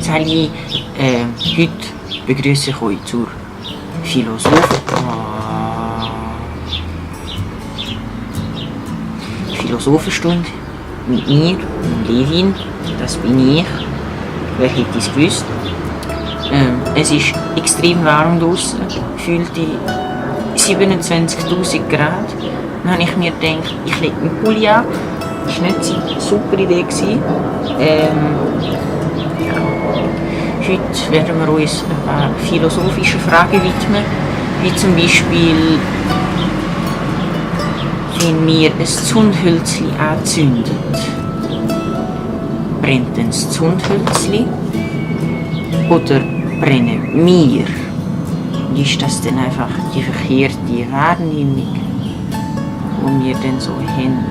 Sally, heute begrüße ich euch zur Philosophenstunde mit mir, Levin, das bin ich. Wer hätte es gewusst? Es ist extrem warm draußen, gefühlte 27'000 Grad. Dann habe ich mir gedacht, ich lege einen Pulli an. Das war nicht eine super Idee. Heute werden wir uns ein paar philosophische Fragen widmen, wie zum Beispiel, wenn wir ein Zündhölzchen anzünden, brennt dann das Zündhölzchen oder brennen wir? Ist das dann einfach die verkehrte Wahrnehmung, die wir dann so haben,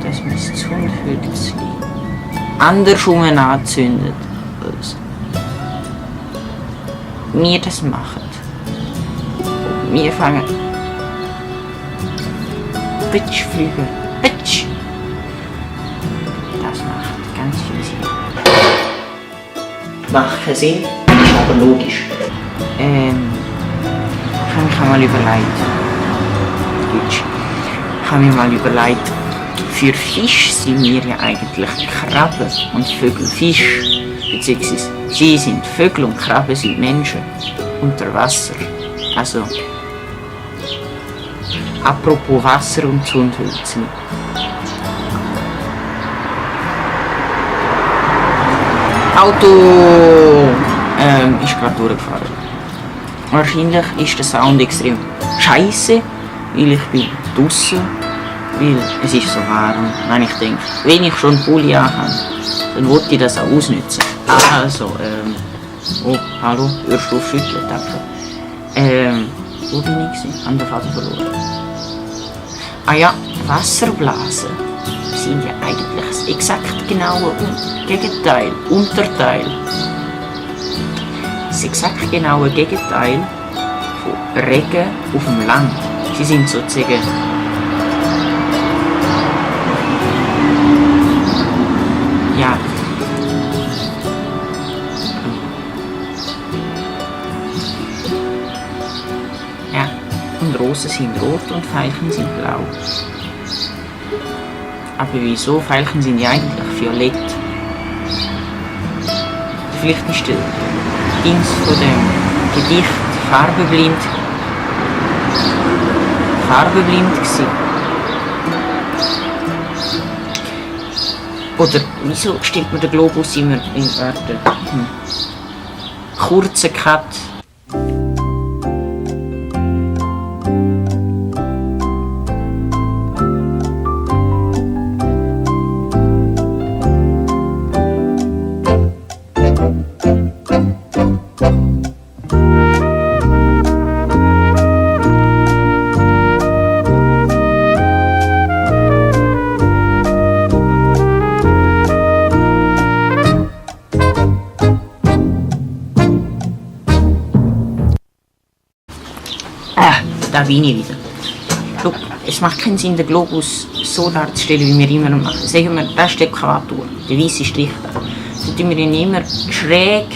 dass man das Zündhölzchen andersrum anzündet, als wir das machen? Wir fangen Pitsch fliegen. Pitsch! Das macht ganz viel Sinn. Macht keinen Sinn, ist aber logisch. Ich habe mir mal überlegt, für Fisch sind wir ja eigentlich Krabben und Vögel Fisch, beziehungsweise sie sind Vögel und Krabben sind Menschen unter Wasser. Also, apropos Wasser und Zündhölzchen. Auto ist gerade durchgefahren. Wahrscheinlich ist der Sound extrem scheiße, weil ich bin draußen, weil es ist so warm. Wenn ich denke, wenn ich schon einen Pulli anhabe, dann wollte ich das auch ausnutzen. Also, oh, hallo, hörst du auf schütteln, danke. Wo bin ich gewesen? An der Faden verloren. Ah ja, Wasserblasen sind ja eigentlich das exakt genaue Gegenteil, Unterteil. Das exakt genaue Gegenteil von Regen auf dem Land. Sie sind sozusagen ja und Rosen sind rot und Veilchen sind blau. Aber wieso? Veilchen sind ja eigentlich violett. Vielleicht ist der Dings von dem Gedicht farbenblind gewesen. Oder wieso stellt man den Globus immer in Wörter? Kurze Cut. Da bin ich wieder. Schau, es macht keinen Sinn, den Globus so darzustellen, wie wir immer machen. Sagen wir, das ist die Äquator, der weiße Strich da. Dann tun wir ihn immer schräg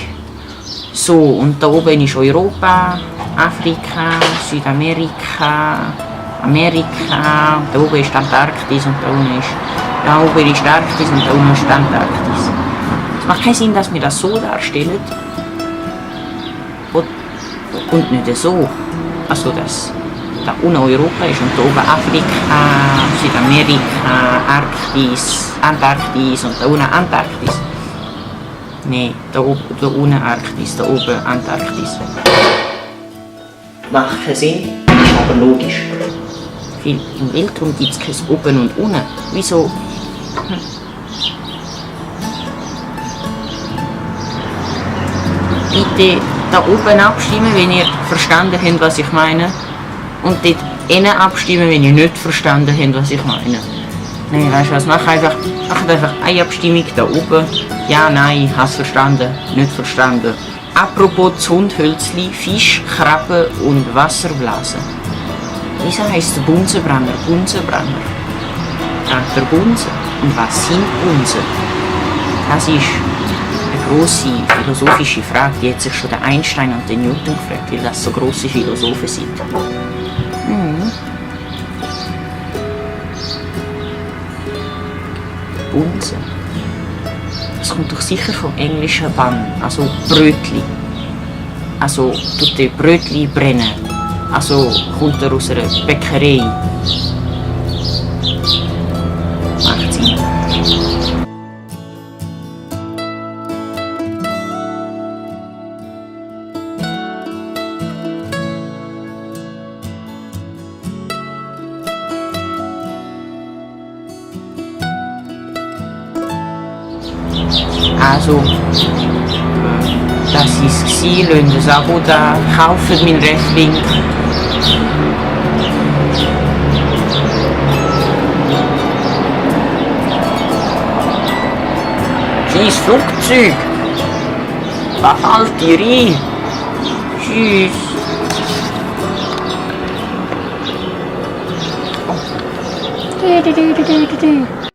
so. Und da oben ist Europa, Afrika, Südamerika, Amerika. Da oben ist Antarktis und da unten ist... Da oben ist Arktis und da unten ist Antarktis. Es macht keinen Sinn, dass wir das so darstellen. Und nicht so. Also das... Da unten Europa ist und da oben Afrika, Südamerika, Arktis, Antarktis und da unten Antarktis. Nein, da unten Arktis, da oben Antarktis. Macht keinen Sinn, ist aber logisch. Weil im Weltraum gibt es kein Oben und Unten. Wieso? Bitte da oben abstimmen, wenn ihr verstanden habt, was ich meine. Und dort innen abstimmen, wenn ihr nicht verstanden habt, was ich meine. Nein, weißt du was, macht einfach eine Abstimmung da oben. Ja, nein, hast verstanden, nicht verstanden. Apropos Zündhölzli, Fisch, Krabben und Wasserblasen. Wieso heisst der Bunsenbrenner Bunsenbrenner? Der Bunsen. Und was sind Bunsen? Das ist eine grosse philosophische Frage, die hat sich schon der Einstein und der Newton gefragt, weil das so grosse Philosophen sind. Bunsen. Das kommt doch sicher vom englischen Bann, also Brötli. Also tut der Brötli brennen. Also kommt er aus einer Bäckerei. Macht Sinn. Also, das ist es, lassen das Abo da, kaufen meinen Reflink. Scheiß Flugzeug! Behalt die rein! Tschüss! Oh.